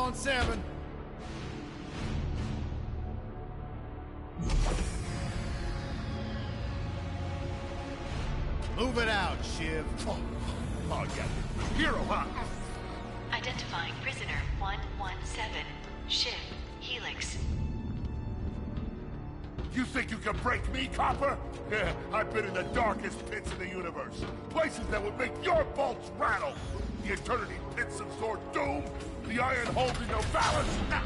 on 7. Move it out, Shiv. Oh yeah. Hero, huh? Identifying prisoner 117, Shiv, Helix. You think you can break me, copper? Yeah, I've been in the darkest pits in the universe. Places that would make your bolts rattle. The eternity pits of Sword Doom. The iron holding no balance. Nah.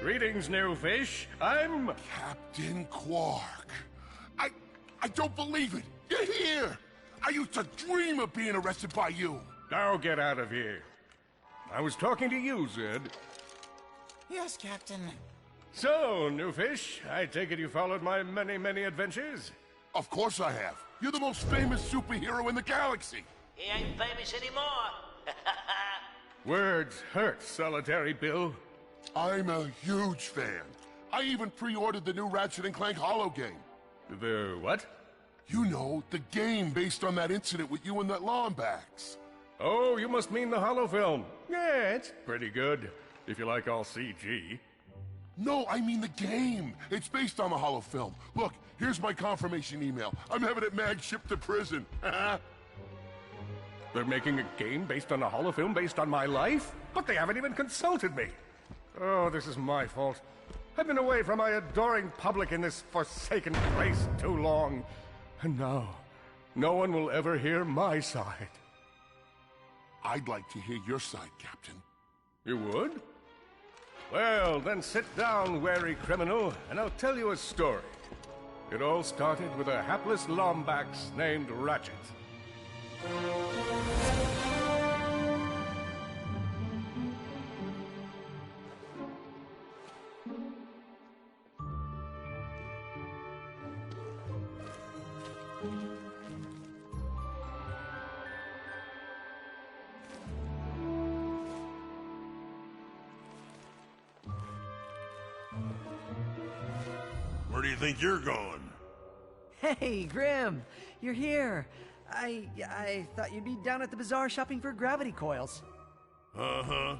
Greetings, new fish. I'm... Captain Quark. I don't believe it. You're here. I used to dream of being arrested by you. Now get out of here. I was talking to you, Zed. Yes, Captain. So, new fish, I take it you followed my many, many adventures? Of course I have. You're the most famous superhero in the galaxy. He ain't famous anymore. Words hurt, Solitary Bill. I'm a huge fan. I even pre-ordered the new Ratchet and Clank holo game. The what? You know, the game based on that incident with you and that Lombax. Oh, you must mean the holofilm. Yeah, it's pretty good, if you like all CG. No, I mean the game. It's based on the holofilm. Look, here's my confirmation email. I'm having it mag shipped to prison. They're making a game based on a holofilm based on my life? But they haven't even consulted me. Oh, this is my fault. I've been away from my adoring public in this forsaken place too long. And now, no one will ever hear my side. I'd like to hear your side, Captain. You would? Well, then sit down, wary criminal, and I'll tell you a story. It all started with a hapless Lombax named Ratchet. Where do you think you're going? Hey, Grim, you're here. I thought you'd be down at the bazaar shopping for gravity coils. Uh-huh.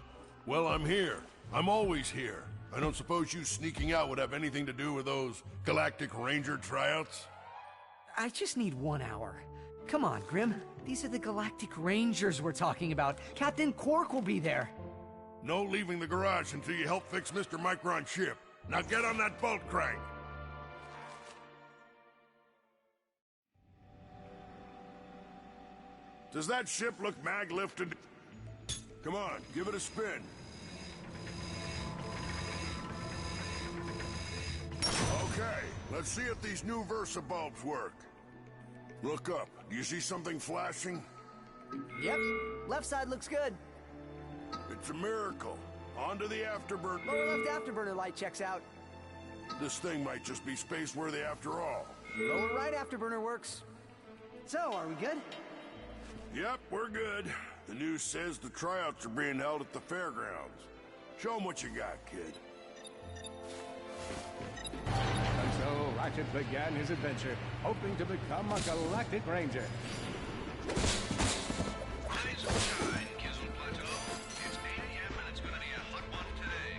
Well, I'm here. I'm always here. I don't suppose you sneaking out would have anything to do with those Galactic Ranger tryouts? I just need 1 hour. Come on, Grim. These are the Galactic Rangers we're talking about. Captain Quark will be there. No leaving the garage until you help fix Mr. Micron's ship. Now get on that bolt crank. Does that ship look mag-lifted? Come on, give it a spin. Okay, let's see if these new Versa bulbs work. Look up. Do you see something flashing? Yep, left side looks good. It's a miracle. On to the afterburner. Lower left afterburner light checks out. This thing might just be space-worthy after all. Lower right afterburner works. So, are we good? Yep, we're good. The news says the tryouts are being held at the fairgrounds. Show them what you got, kid. And so Ratchet began his adventure, hoping to become a Galactic Ranger. Today's sunshine, Kizzle Plateau. It's 8 a.m. and it's gonna be a hot one today.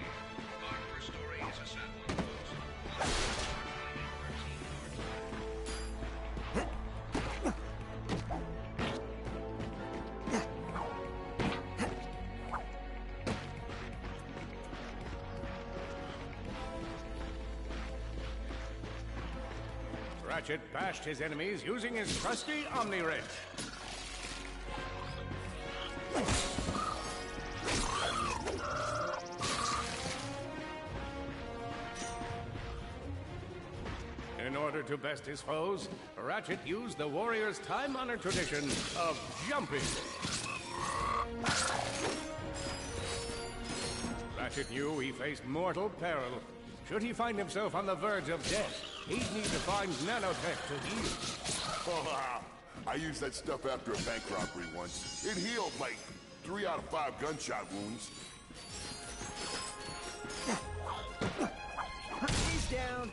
Our first story is a sad one, folks. Ratchet bashed his enemies using his trusty Omni Wrench. In order to best his foes, Ratchet used the warrior's time-honored tradition of jumping. Ratchet knew he faced mortal peril. Should he find himself on the verge of death, he'd need to find nanotech to heal. Oh, I used that stuff after a bank robbery once. It healed like 3 out of 5 gunshot wounds. down.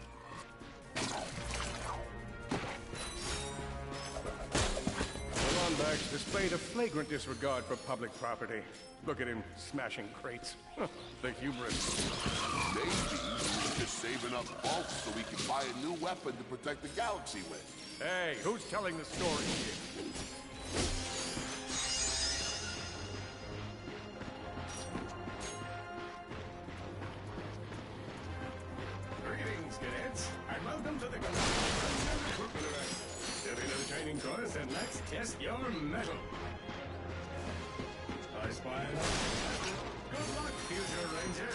Solonbax displayed a flagrant disregard for public property. Look at him smashing crates. The hubris. Maybe he's just saving up bolts so we can buy a new weapon to protect the galaxy with. Hey, who's telling the story here? Greetings, cadets, and welcome to the Galactic. Step into the training course and let's test your mettle. I spy another. Good luck, future ranger.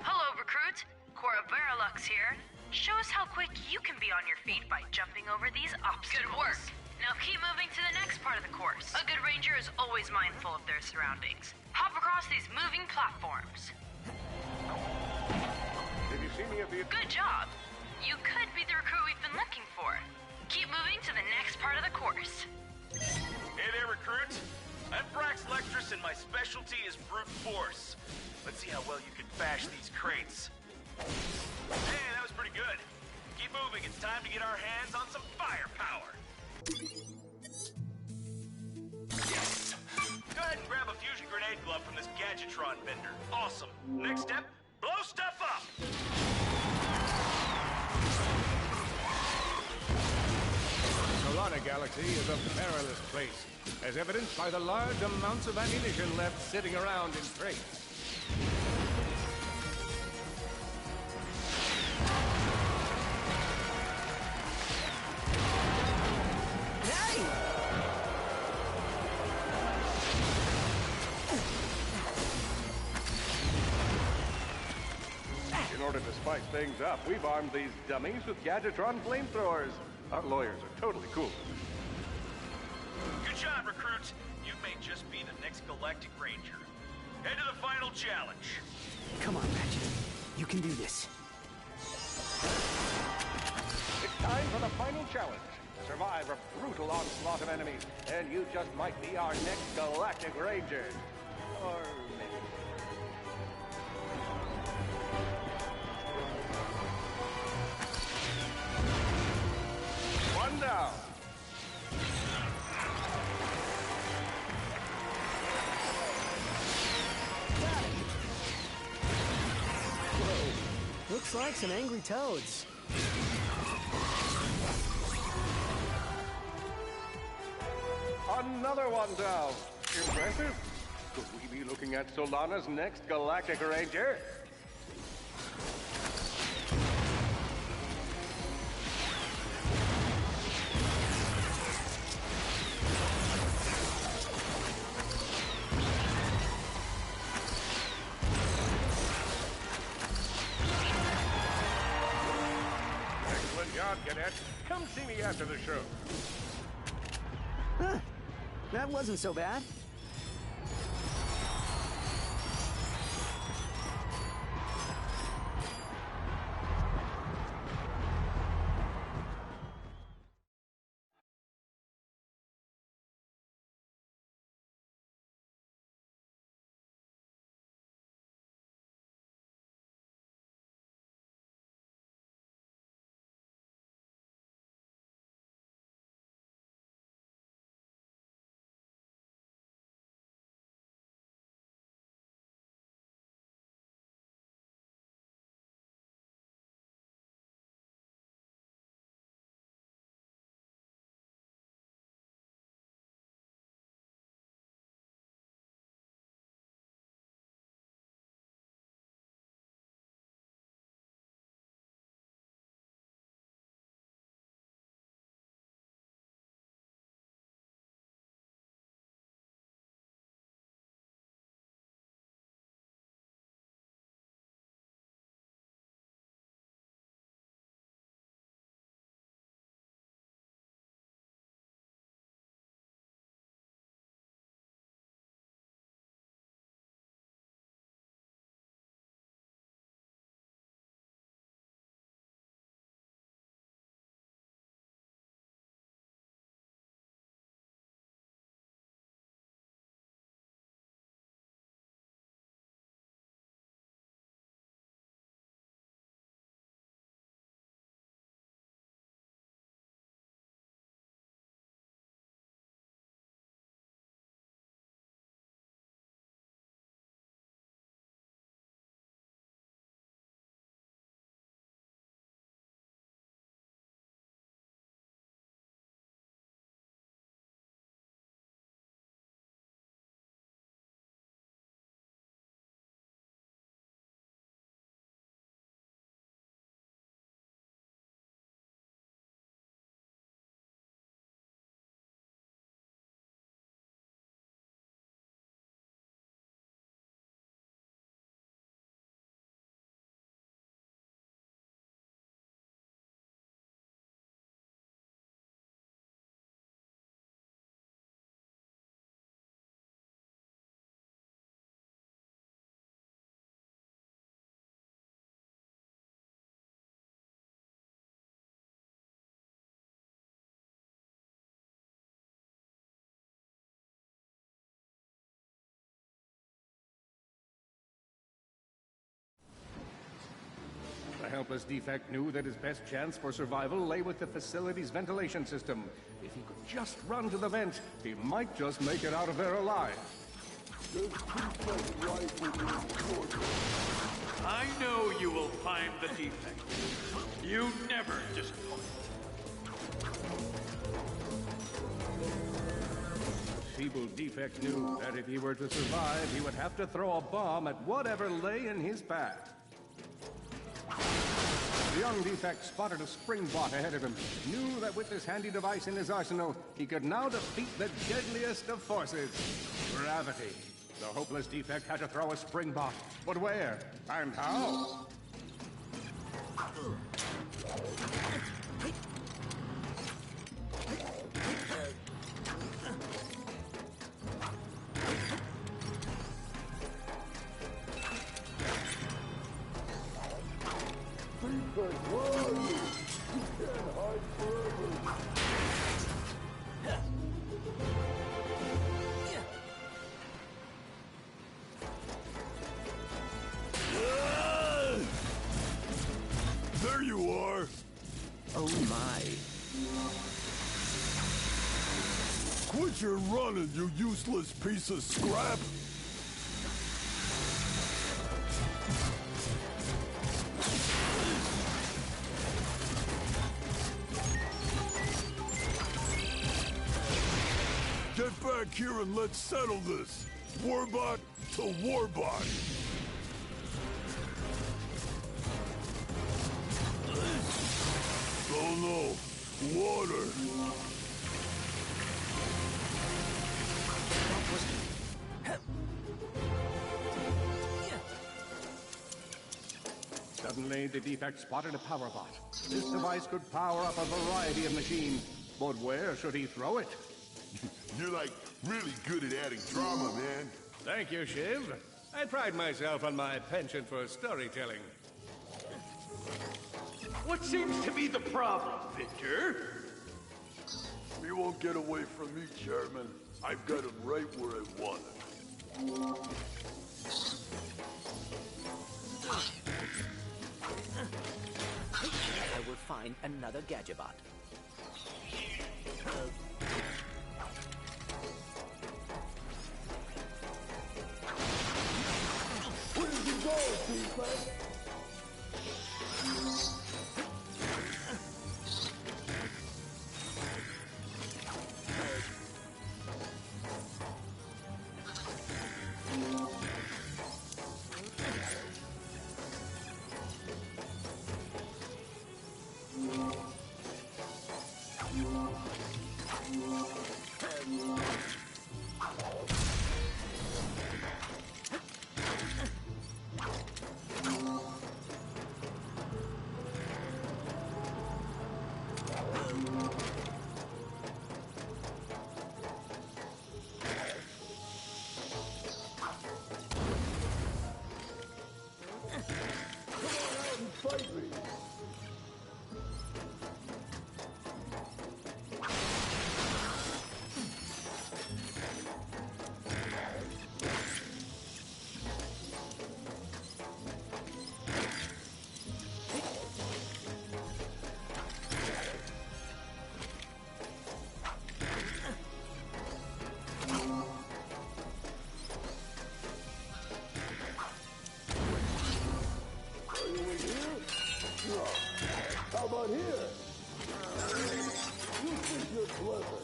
Hello, recruit. Cora Veralux here. Show us how quick you can be on your feet by jumping over these obstacles. Good work. Now keep moving to the next part of the course. A good ranger is always mindful of their surroundings. Hop across these moving platforms. Did you see me at the... Good job. You could be the recruit we've been looking for. Keep moving to the next part of the course. Hey there, recruit. I'm Brax Lectrus, and my specialty is brute force. Let's see how well you can bash these crates. Hey, that was pretty good. Keep moving. It's time to get our hands on some firepower. Yes! Go ahead and grab a fusion grenade glove from this Gadgetron vendor. Awesome. Next step, blow stuff up! Solana Galaxy is a perilous place, as evidenced by the large amounts of ammunition left sitting around in crates. Hey! In order to spice things up, we've armed these dummies with Gadgetron flamethrowers. Our lawyers are totally cool. Good job, recruits. You may just be the next Galactic Ranger. Head to the final challenge. Come on, Ratchet. You can do this. It's time for the final challenge. Survive a brutal onslaught of enemies, and you just might be our next Galactic Ranger. Or maybe... One down. Whoa. Looks like some angry toads. Another one down. Impressive. Could we be looking at Solana's next Galactic Ranger? Excellent job, cadet. Come see me after the show. Huh. That wasn't so bad. helpless defect knew that his best chance for survival lay with the facility's ventilation system. If he could just run to the vent, he might just make it out of there alive. I know you will find the defect. You never disappoint. Feeble defect knew that if he were to survive, he would have to throw a bomb at whatever lay in his path. The young defect spotted a spring bot ahead of him, knew that with this handy device in his arsenal, he could now defeat the deadliest of forces, gravity. The hopeless defect had to throw a spring bot, but where and how? There you are! Oh my. Quit your running, you useless piece of scrap! Get back here and let's settle this! Warbot to Warbot! Oh no! Water! Suddenly, the defect spotted a power bot. This device could power up a variety of machines, but where should he throw it? You're like really good at adding drama, man. Thank you, Shiv. I pride myself on my penchant for storytelling. What seems to be the problem, Victor? You won't get away from me, Chairman. I've got him right where I want him. I will find another Gadgetbot. Where did you go, defect? How about here? You think you're clever.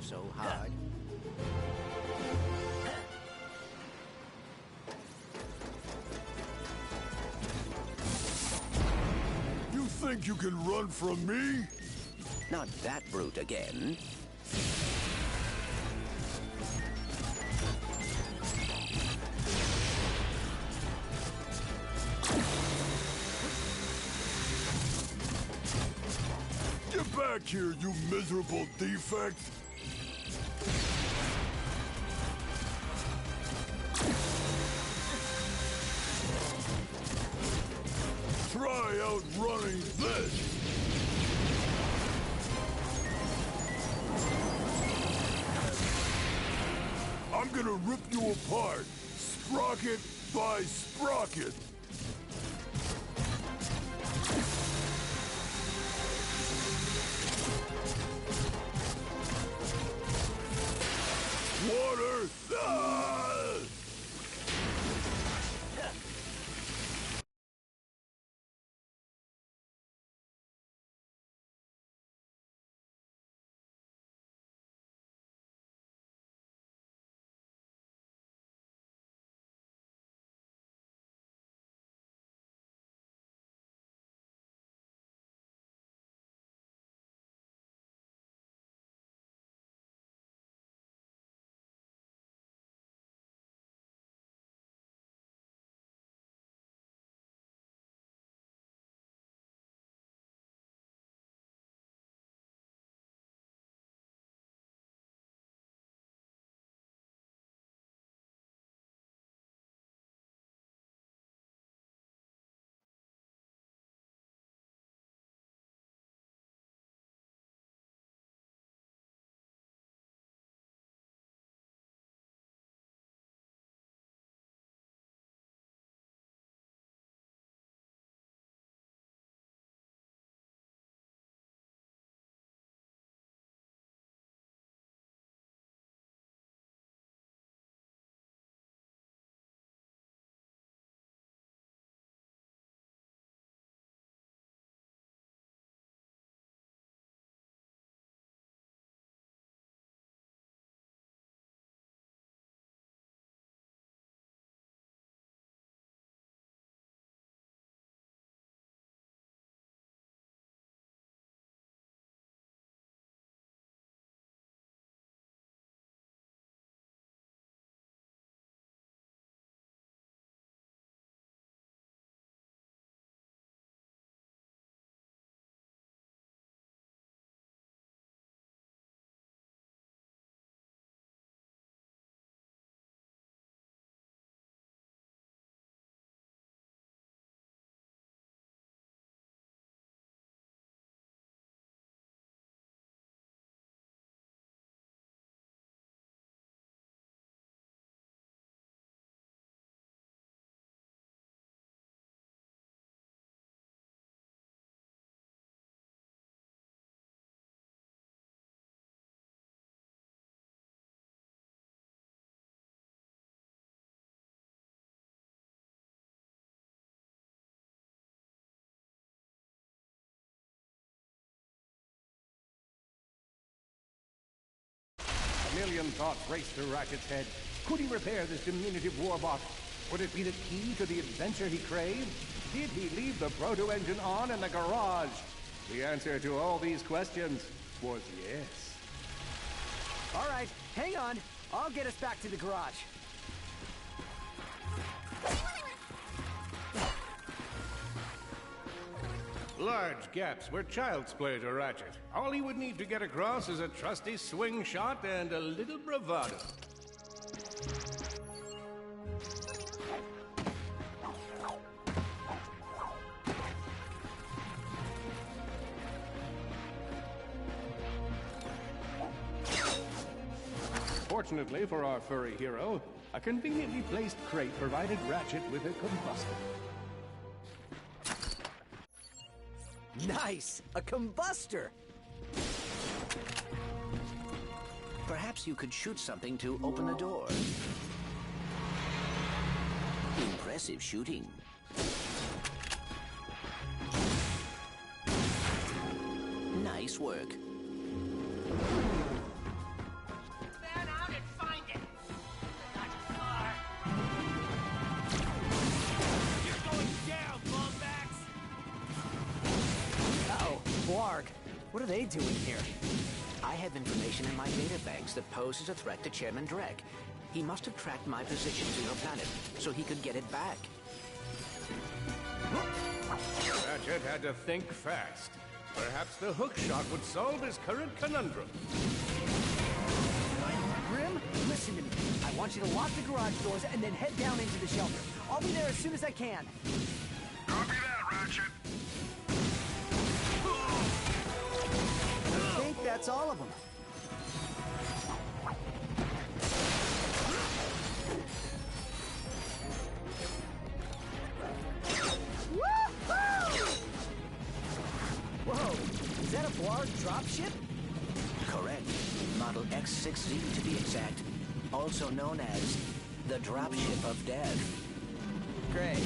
So hard. You think you can run from me? Not that brute again. back here, you miserable defect! Try outrunning this! I'm gonna rip you apart, sprocket by sprocket! Water! Ah! A million thoughts raced through Ratchet's head. Could he repair this diminutive warbot? Would it be the key to the adventure he craved? Did he leave the proto-engine on in the garage? The answer to all these questions was yes. All right, hang on. I'll get us back to the garage. Large gaps were child's play to Ratchet. All he would need to get across is a trusty swing shot and a little bravado. Fortunately for our furry hero, a conveniently placed crate provided Ratchet with a combustible. Nice! A combustor! Perhaps you could shoot something to open the door. Impressive shooting. Nice work. Stand out and find it. Not far. You're going down, Bombax! Uh-oh, Blarg. What are they doing here? I have information in my databanks that poses a threat to Chairman Drek. He must have tracked my position to your planet, so he could get it back. Ratchet had to think fast. Perhaps the hook shot would solve his current conundrum. Grim, listen to me. I want you to lock the garage doors and then head down into the shelter. I'll be there as soon as I can. Copy that, Ratchet. I think that's all of them. Whoa! Is that a Blarg dropship? Correct. Model X6Z to be exact. Also known as the Dropship of Death. Great.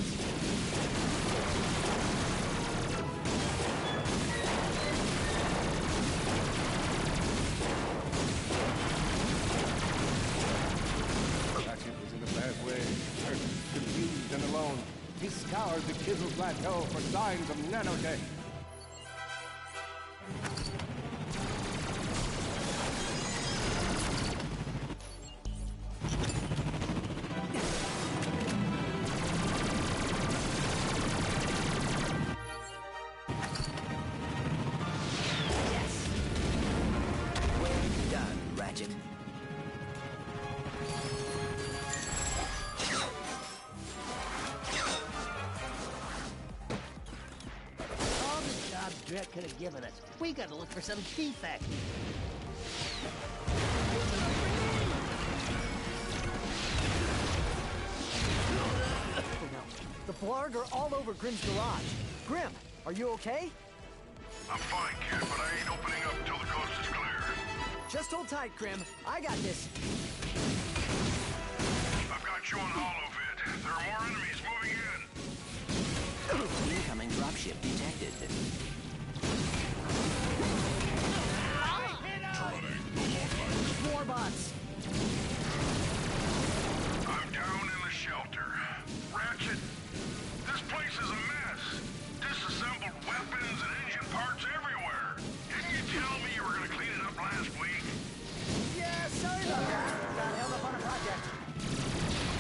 Ratchet was in a bad way. Hurt, confused, and alone. He scoured the Kizzle Plateau for signs of nanotech. Well done, Ratchet. All the jobs Drek could have given us. We gotta look for some defect. Oh no. The Blarg are all over Grim's garage. Grim, are you okay? I'm fine, kid, but I ain't opening up until the coast is clear. Just hold tight, Grim. I got this. I've got you on holovid. There are more enemies moving in. Incoming dropship detected. More bots. I'm down in the shelter. Ratchet, this place is a mess. Disassembled weapons and engine parts everywhere. Didn't you tell me you were gonna clean it up last week? Yeah, sorry about that. Got held up on a project.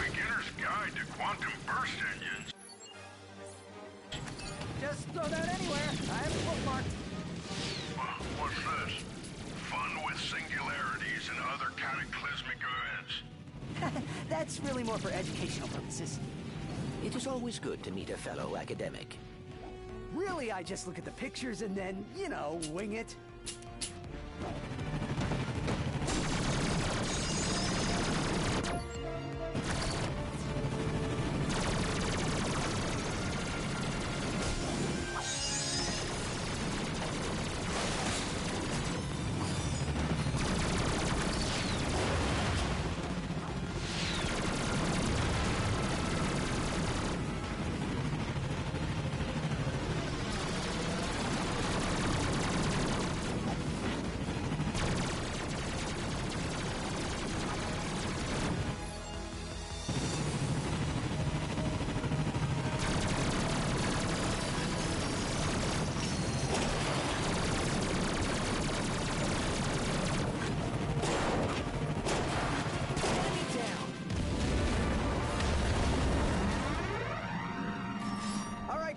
Beginner's Guide to Quantum Burst Engines. Just throw that anywhere. I have it bookmarked. What's this? Fun with singularities and other cataclysmic events. That's really more for educational purposes. It is always good to meet a fellow academic. Really, I just look at the pictures and then, you know, wing it.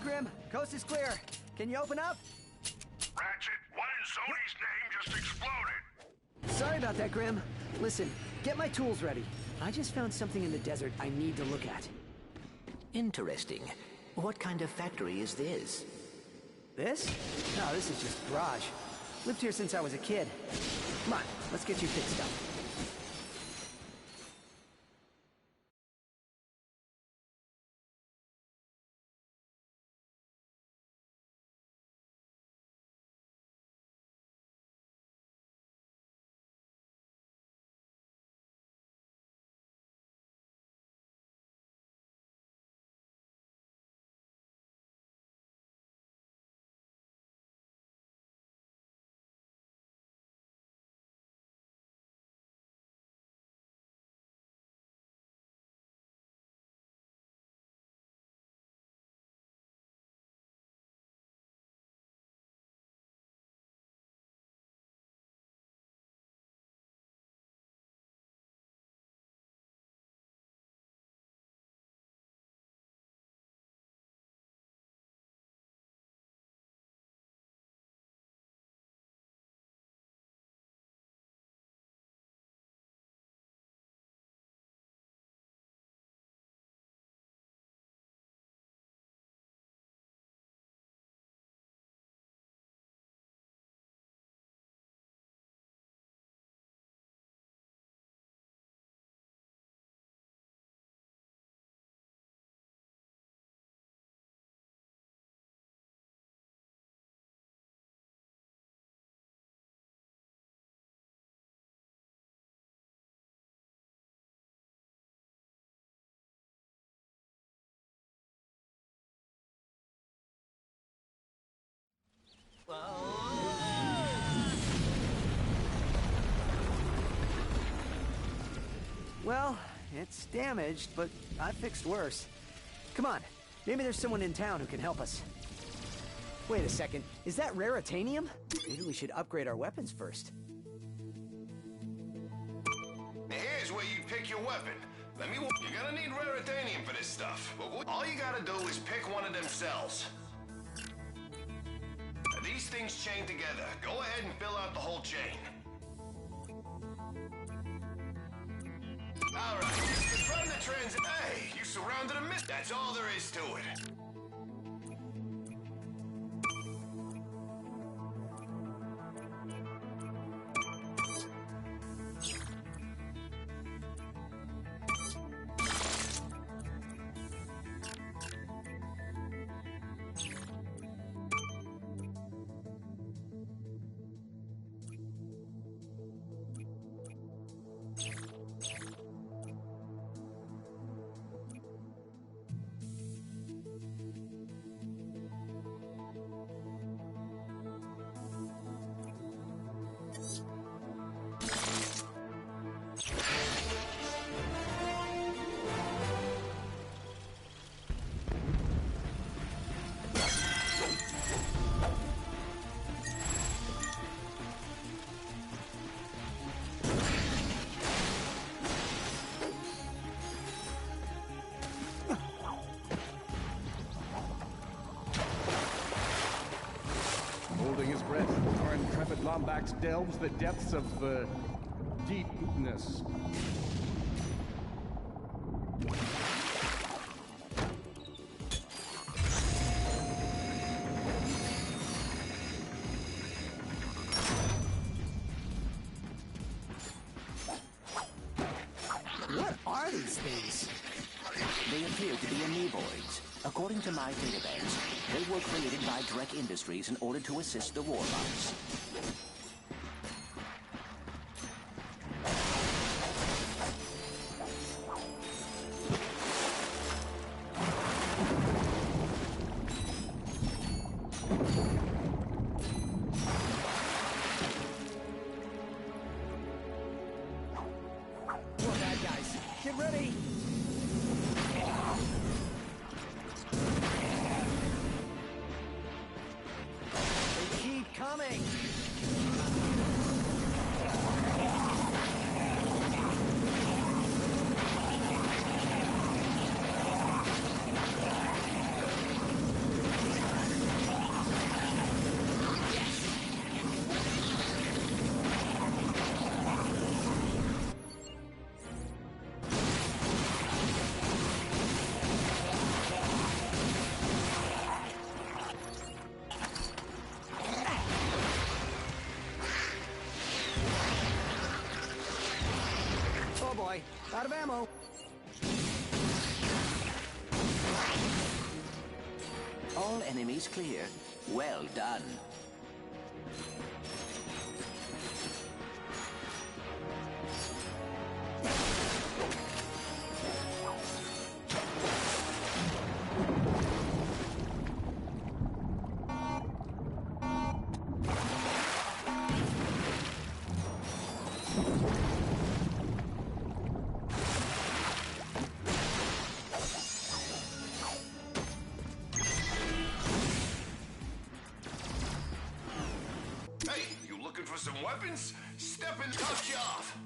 Grim, coast is clear. Can you open up? Ratchet, what in Sony's name just exploded? Sorry about that, Grim. Listen, get my tools ready. I just found something in the desert I need to look at. Interesting. What kind of factory is this? This? No, this is just a garage. Lived here since I was a kid. Come on, let's get you fixed up. Well, it's damaged, but I fixed worse. Come on, maybe there's someone in town who can help us. Wait a second, is that raritanium? Maybe we should upgrade our weapons first. Here's where you pick your weapon. You're gonna need raritanium for this stuff. All you gotta do is pick one of them cells. These things chain together. Go ahead and fill out the whole chain. All right, confirm the transit. Hey, you surrounded a mist. That's all there is to it. Holding his breath, our intrepid Lombax delves the depths of, deepness. What are these things? They appear to be amoeboids. According to my database, they were created by Drek Industries in order to assist the warlocks. More bad guys. Get ready! They keep coming! Oh boy, out of ammo. All enemies clear. Well done. Hey, you looking for some weapons? Step in, touch you off.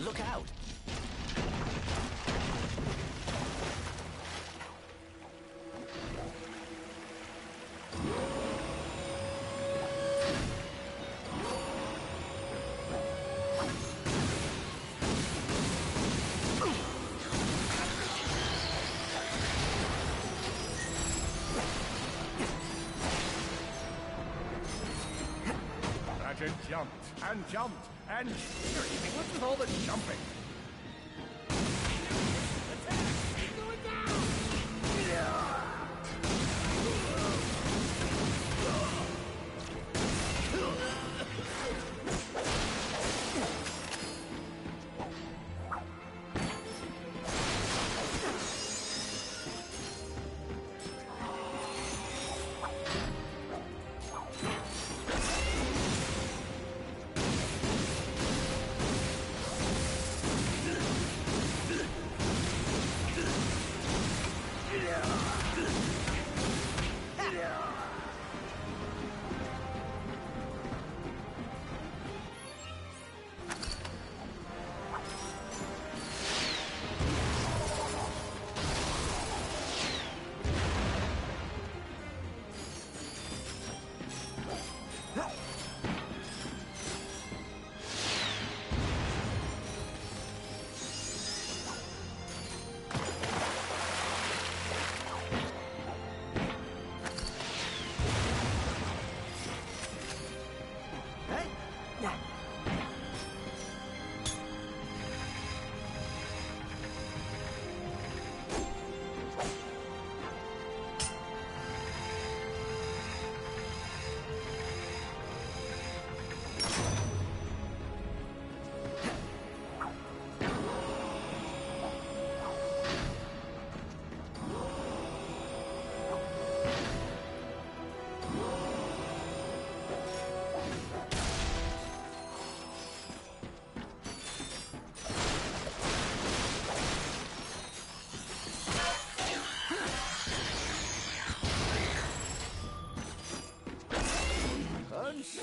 Look out! jumped and jumped and... Seriously, what's with all the jumping?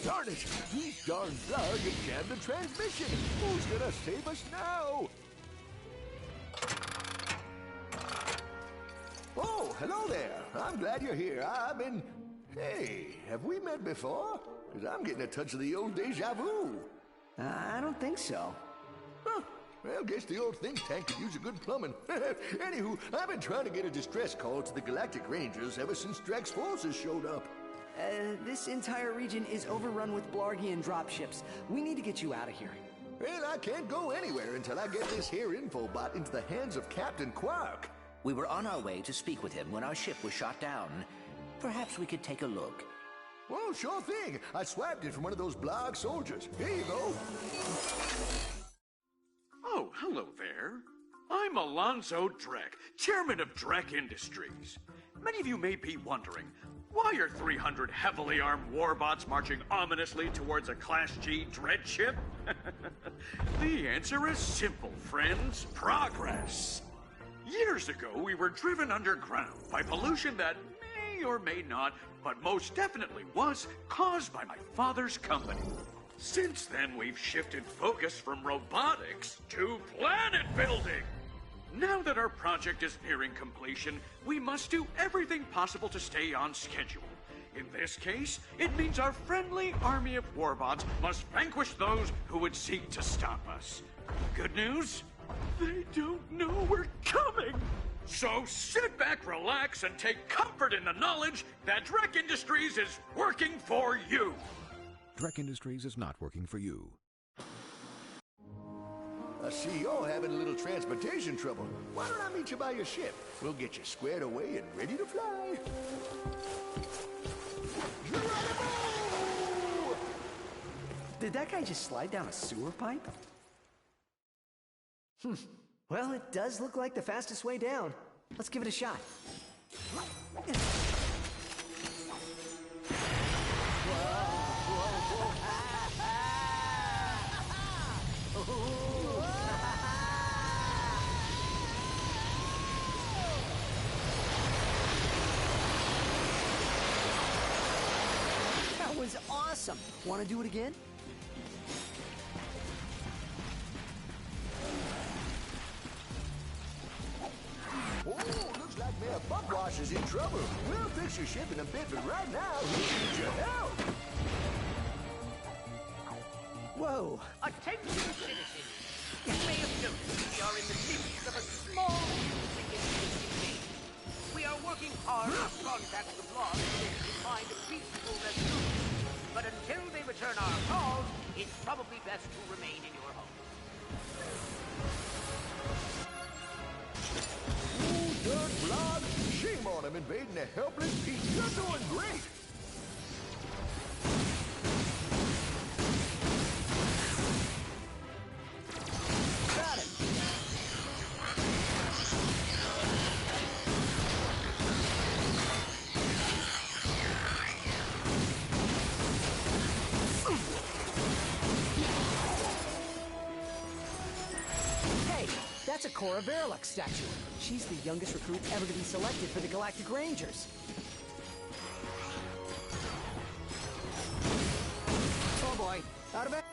Darn it! These darn blood jammed the transmission! Who's gonna save us now? Oh, hello there. I'm glad you're here. I've been... Hey, have we met before? Because I'm getting a touch of the old deja vu. I don't think so. Huh. Well, guess the old think tank could use a good plumbing. Anywho, I've been trying to get a distress call to the Galactic Rangers ever since Drax's forces showed up. This entire region is overrun with Blargian dropships. We need to get you out of here. Well, I can't go anywhere until I get this here infobot into the hands of Captain Quark. We were on our way to speak with him when our ship was shot down. Perhaps we could take a look. Well, sure thing. I swiped it from one of those Blarg soldiers. Here you go. Oh, hello there. I'm Alonzo Drek, chairman of Drek Industries. Many of you may be wondering, why are 300 heavily armed warbots marching ominously towards a Class G dread ship? The answer is simple, friends. Progress. Years ago, we were driven underground by pollution that may or may not, but most definitely was, caused by my father's company. Since then, we've shifted focus from robotics to planet building. Now that our project is nearing completion, we must do everything possible to stay on schedule. In this case, it means our friendly army of warbots must vanquish those who would seek to stop us. Good news? They don't know we're coming! So sit back, relax, and take comfort in the knowledge that Drek Industries is working for you! Drek Industries is not working for you. I see you're having a little transportation trouble. Why don't I meet you by your ship? We'll get you squared away and ready to fly. Geronimo! Did that guy just slide down a sewer pipe? Well, it does look like the fastest way down. Let's give it a shot. That was awesome. Want to do it again? Oh, looks like Mayor Buckwash is in trouble. We'll fix your ship in a bit, but right now, he needs your help. Whoa. Attention, citizens. You may have noticed we are in the midst of a small music game. We are working hard to contact the blog to find a peaceful resolution. but until they return our calls, it's probably best to remain in your home. Ooh, dirt blood. Shame on him invading a helpless piece. You're doing great. Got it. Hey, that's a Cora Verilux statue. She's the youngest recruit ever to be selected for the Galactic Rangers. Oh boy, out of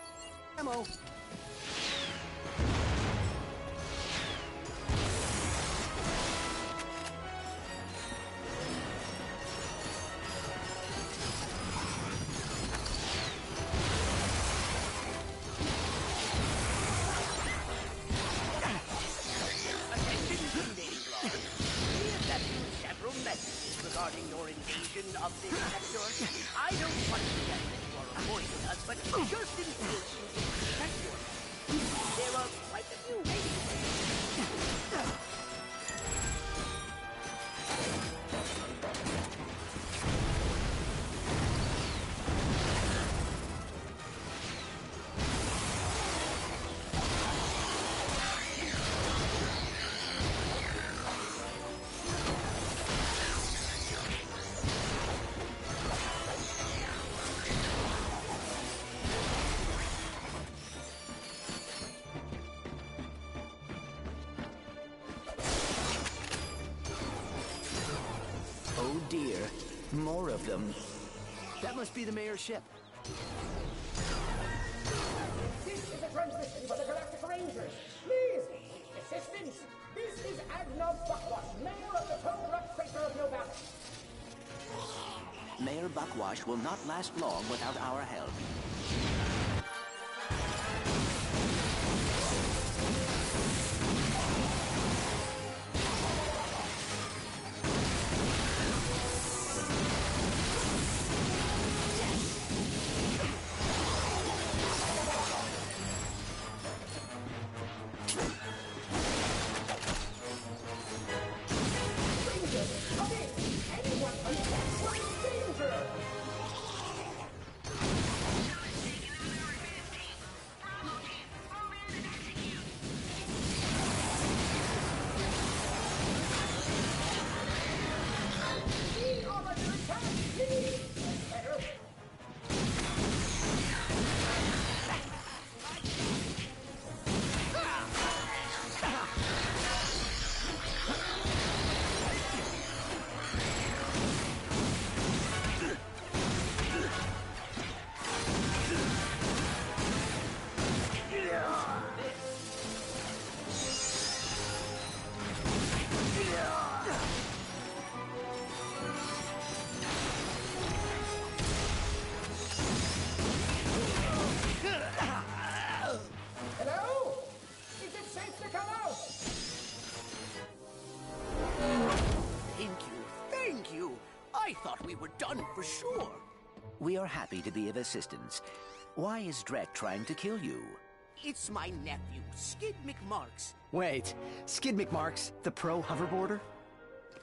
ammo. Regarding your invasion of this sector, I don't want to suggest that you are avoiding us, but just in case you can protect yourself, there are quite a few ways. Oh dear, more of them. That must be the mayor's ship. This is a transmission for the Galactic Rangers. Please, assistance. This is Admiral Buckwash, mayor of the Total Rock Crater of Novak. Mayor Buckwash will not last long without our help. Hello? Is it safe to come out? Thank you. I thought we were done for sure. We are happy to be of assistance. Why is Drek trying to kill you? It's my nephew, Skid McMarks. Wait, Skid McMarks, the pro hoverboarder?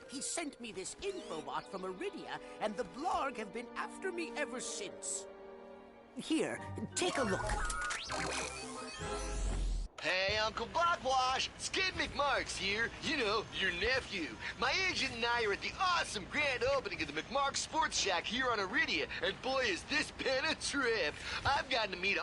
He sent me this infobot from Iridia, and the Blarg have been after me ever since. Here, take a look. Hey, Uncle Buckwash! Skid McMarks here. You know, your nephew. My agent and I are at the awesome grand opening of the McMarks Sports Shack here on Iridia, and boy, is this been a trip. I've gotten to meet